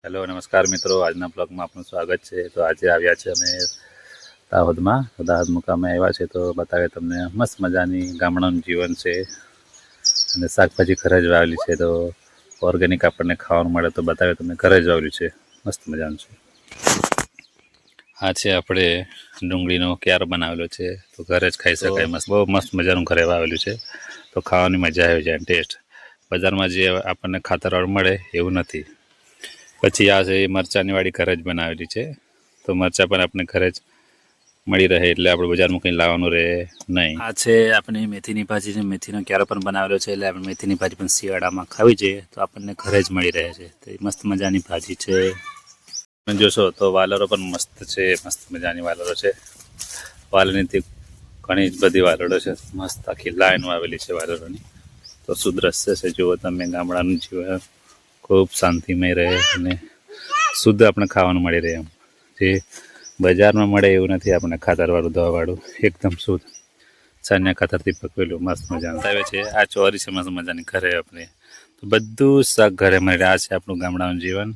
Hello નમસ્કાર મિત્રો, આજના બ્લોગમાં આપનું સ્વાગત છે. તો આજે આવ્યા છે અમે દાહોદમાં. દાહોદ મુકામે આવ્યા છે તો બતાવે તમને મસ્ત મજાની ગામડાનું જીવન છે અને શાકભાજી ઘરે જ વાવેલી છે. તો ઓર્ગેનિક આપણને ખાવાનું મળે તો બતાવે તમને ઘરે જ વાવેલું છે, મસ્ત મજાનું છે. આ છે આપણે ડુંગળીનો ક્યાર બનાવેલો છે તો ઘરે જ ખાઈ શકાય. મસ્ત બહુ મસ્ત મજાનું ઘરે વાવેલું છે તો ખાવાની મજા આવી જાય. ટેસ્ટ બજારમાં જે આપણને ખાતરવાળું મળે એવું નથી. પછી આ છે એ મરચાંની વાડી ઘરે જ બનાવેલી છે તો મરચાં પણ આપણે ઘરે જ મળી રહે એટલે આપણે બજારમાં કંઈ લાવવાનું રહે નહીં. આ છે આપણી મેથીની ભાજી છે. મેથીનો ક્યારો પણ બનાવેલો છે એટલે આપણે મેથીની ભાજી પણ શિયાળામાં ખાવી જોઈએ તો આપણને ઘરે જ મળી રહે છે. તો એ મસ્ત મજાની ભાજી છે. તમે જોશો તો વાલરો પણ મસ્ત છે, મસ્ત મજાની વાલરો છે. વાલરની ઘણી જ બધી વાલરો છે, મસ્ત આખી લાઈન આવેલી છે વાલરોની. તો શું દ્રશ્ય છે જુઓ તમે. ગામડાનું જીવન ખૂબ શાંતિમય રહે અને શુદ્ધ આપણે ખાવાનું મળી રહે. એમ જે બજારમાં મળે એવું નથી આપણને ખાતરવાળું, દવાવાળું. એકદમ શુદ્ધ છાણિયા ખાતરથી પકવેલું મસ્ત મજાનું આવે છે. આ ચોરી છે મસ્ત મજાની ઘરે આપણે. તો બધું શાક ઘરે મળી રહે. આ છે આપણું ગામડાનું જીવન.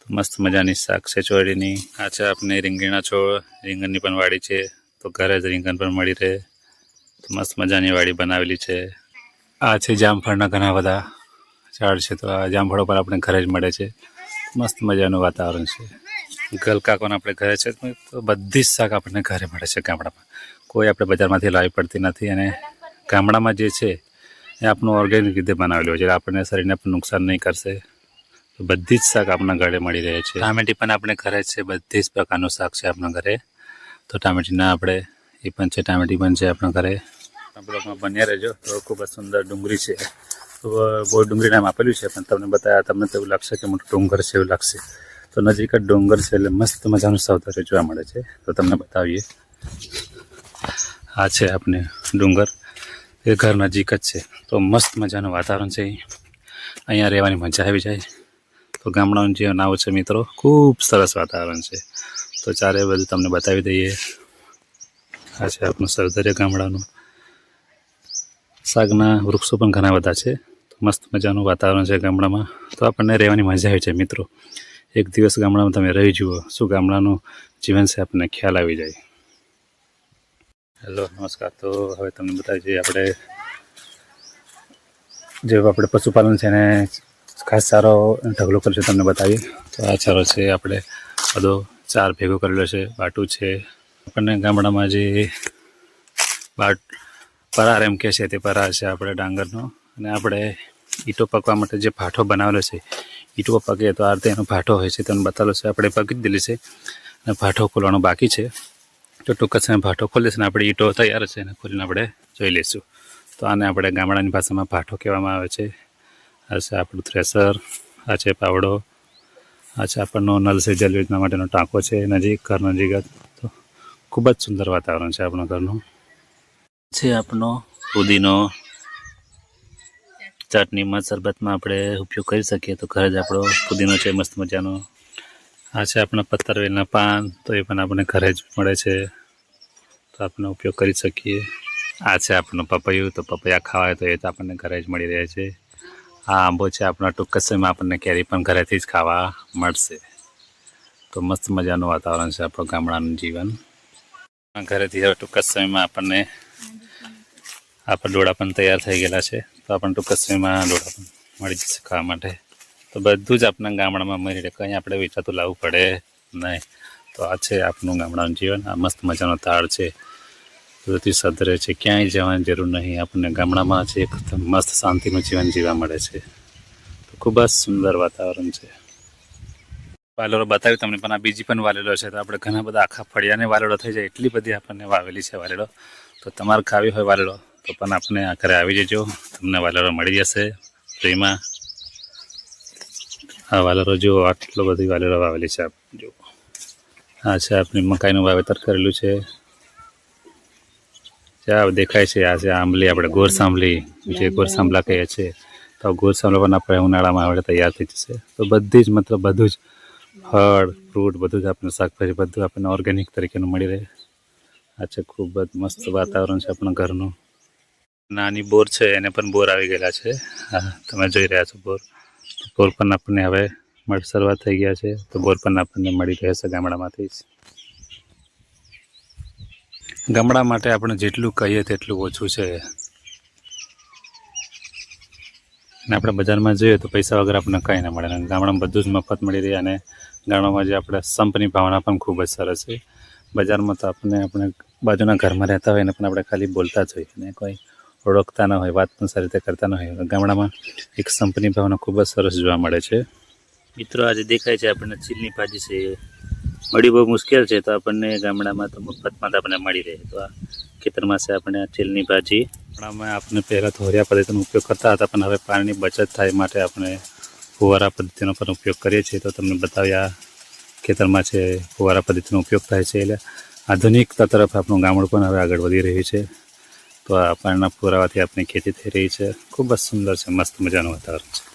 તો મસ્ત મજાની શાક છે ચોળીની. આ છે આપણે રીંગણીના છોડ, રીંગણની પણ વાડી છે તો ઘરે જ રીંગણ પણ મળી રહે. તો મસ્ત મજાની વાડી બનાવેલી છે. આ છે જામફળના ઘણા બધા ઝાડ છે તો આ જામફળો પર આપણે ઘરે જ મળે છે. મસ્ત મજાનું વાતાવરણ છે. ગલકાકોને આપણે ઘરે છે તો બધી જ શાક આપણને ઘરે મળે છે ગામડામાં. કોઈ આપણે બજારમાંથી લાવવી પડતી નથી અને ગામડામાં જે છે એ આપણું ઓર્ગેનિક રીતે બનાવેલું હોય છે. આપણને શરીરને પણ નુકસાન નહીં કરશે. તો બધી જ શાક આપણા ઘરે મળી રહે છે. ટામેટી પણ આપણે ઘરે જ છે. બધી જ પ્રકારનું શાક છે આપણા ઘરે. તો ટામેટીના આપણે એ પણ છે, ટામેટી પણ છે આપણા ઘરે. બ્લોગમાં બન્યા રહેજો. તો ખૂબ જ સુંદર ડુંગળી છે. તો બહુ ડુંગળી નામ આપેલું છે પણ તમને બતાવ્યા તમને તો એવું લાગશે કે મોટું ડુંગર છે એવું લાગશે. તો નજીક જ ડુંગર છે એટલે મસ્ત મજાનું સૌંદર્ય જોવા મળે છે. તો તમને બતાવીએ. આ છે આપણે ડુંગર, એ ઘર નજીક જ છે તો મસ્ત મજાનું વાતાવરણ છે. અહીંયા રહેવાની મજા આવી જાય. તો ગામડાનું જીવન આવું છે મિત્રો, ખૂબ સરસ વાતાવરણ છે. તો ચારે બધું તમને બતાવી દઈએ. આ છે આપણું સૌંદર્ય ગામડાનું. શાકના વૃક્ષો પણ ઘણા બધા છે. મસ્ત મજાનું વાતાવરણ છે ગામડામાં. તો આપણને રહેવાની મજા આવી જાય મિત્રો. એક દિવસ ગામડામાં તમે રહી જુઓ, શું ગામડાનું જીવન છે આપણને ખ્યાલ આવી જાય. હેલો નમસ્કાર. તો હવે તમને બતાવી દઈએ આપણે જે આપણે પશુપાલન છે એને ખાસ સારો ઢગલો કર્યો છે તમને બતાવીએ. તો આ ચારો છે આપણે બધો ચાર ભેગો કરેલો છે. બાટું છે આપણને ગામડામાં જે પરાર એમ કહે છે તે પરાર છે આપણે ડાંગરનો. અને આપણે ઈંટો પકવા માટે જે ભાઠો બનાવેલો છે, ઈંટો પકે તો આ રીતે એનો ભાઠો હોય છે તમને બતાવેલો છે. આપણે પકી જ દીધી છે અને ભાઠો ખોલવાનો બાકી છે. તો ટૂંક જ સમય ભાઠો ખોલી છે. આપણે ઈંટો તૈયાર છે અને ખોલીને આપણે જોઈ લઈશું. તો આને આપણે ગામડાની ભાષામાં ભાઠો કહેવામાં આવે છે. આ છે આપણું થ્રેસર, આ છે પાવડો, આ છે આપણનો નલ સે જલ યોજના માટેનો ટાંકો છે નજીક, ઘર નજીક જ. તો ખૂબ જ સુંદર વાતાવરણ છે આપણા ઘરનું. છે આપણો પુદીનો, ચટણીમાં, શરબતમાં આપણે ઉપયોગ કરી શકીએ તો ઘરે જ આપણો પુદીનો છે મસ્ત મજાનો. આ છે આપણા પત્તરવેલના પાન, તો એ પણ આપણને ઘરે જ મળે છે તો આપણે ઉપયોગ કરી શકીએ. આ છે આપણું પપૈયું, તો પપૈયા ખાવાય તો એ તો આપણને ઘરે જ મળી રહે છે. આ આંબો છે આપણા. ટૂંક સમયમાં આપણને કેરી પણ ઘરેથી જ ખાવા મળશે. તો મસ્ત મજાનું વાતાવરણ છે આપણું ગામડાનું જીવન. ઘરેથી હવે ટૂંક સમયમાં આપણને આપણા ડોળા પણ તૈયાર થઈ ગયેલા છે તો આપણને ટૂંક સમયમાં ડોળા પણ મળી જશે ખાવા માટે. તો બધું જ આપણા ગામડામાં મળી રહે, કંઈ આપણે વેચાતું લાવવું પડે નહીં. તો આ છે આપણું ગામડાનું જીવન. આ મસ્ત મજાનો તાળ છે, પૃથ્વી સધરે છે, ક્યાંય જવાની જરૂર નહીં. આપણને ગામડામાં છે એકદમ મસ્ત શાંતિનું જીવન જીવવા મળે છે. તો ખૂબ જ સુંદર વાતાવરણ છે. વાલોરો બતાવ્યું તમને, પણ આ બીજી પણ વાલેલો છે. તો આપણે ઘણા બધા આખા ફળિયાને વાલેડો થઈ જાય એટલી બધી આપણને વાવેલી છે વાલેડો. તો તમારે ખાવી હોય વાલેડો તો પણ આપણે આ ઘરે આવી જજો, તમને વાલેડો મળી જશે ફ્રીમાં. આ વાલેરો જુઓ, આટલો બધી વાલેરો વાવેલી છે જુઓ. આ છે આપણી મકાઈનું વાવેતર કરેલું છે. જ્યાં દેખાય છે આ છે આંબલી, આપણે ગોરસાંબલી, જે ગોરસાંબલા કહીએ છીએ. તો ગોરસાંબલા પણ આપણે ઉનાળામાં આપણે તૈયાર થઈ જશે. તો બધી જ મતલબ બધું જ ફળ ફ્રૂટ બધું જ આપણને શાકભાજી બધું આપણને ઓર્ગેનિક તરીકેનું મળી રહે. આ છે ખૂબ જ મસ્ત વાતાવરણ છે આપણા ઘરનું. નાની બોર છે એને પણ બોર આવી ગયેલા છે. હા તમે જોઈ રહ્યા છો બોર. બોર પણ આપણને હવે શરૂઆત થઈ ગયા છે. તો બોર પણ આપણને મળી રહેશે ગામડામાંથી જ. ગામડા માટે આપણે જેટલું કહીએ તેટલું ઓછું છે. અને આપણે બજારમાં જોઈએ તો પૈસા વગર આપણને કંઈ ના મળે. અને ગામડામાં બધું જ મફત મળી રહે. અને ગામડામાં જે આપણે સંપની ભાવના પણ ખૂબ જ સરસ છે. બજારમાં તો આપણે બાજુના ઘરમાં રહેતા હોય ને પણ આપણે ખાલી બોલતા જ હોય અને કોઈ ઓળખતા ન હોય, વાત પણ સારી રીતે કરતા ન હોય. ગામડામાં એક સંપની ભાવના ખૂબ જ સરસ જોવા મળે છે. મિત્રો આજે દેખાય છે આપણને ચીલની ભાજી છે, મળી બહુ મુશ્કેલ છે, તો આપણને ગામડામાં તો મફતમાં તો આપણને મળી રહે. તો આ ખેતરમાં છે આપણે આ ચીલની ભાજી. ગામડામાં આપણે પહેલાં તો હોરિયા પદ્ધતિનો ઉપયોગ કરતા હતા, પણ હવે પાણીની બચત થાય માટે આપણે ફુવારા પદ્ધતિનો પણ ઉપયોગ કરીએ છીએ. તો તમને બતાવ્યા ખેતરમાં છે ફુવારા પદ્ધતિનો ઉપયોગ થાય છે. એટલે આધુનિકતા તરફ આપણું ગામડું પણ હવે આગળ વધી રહ્યું છે. તો આ પાણીના પુરાવાથી આપણી ખેતી થઈ રહી છે. ખૂબ જ સુંદર છે, મસ્ત મજાનું વાતાવરણ છે.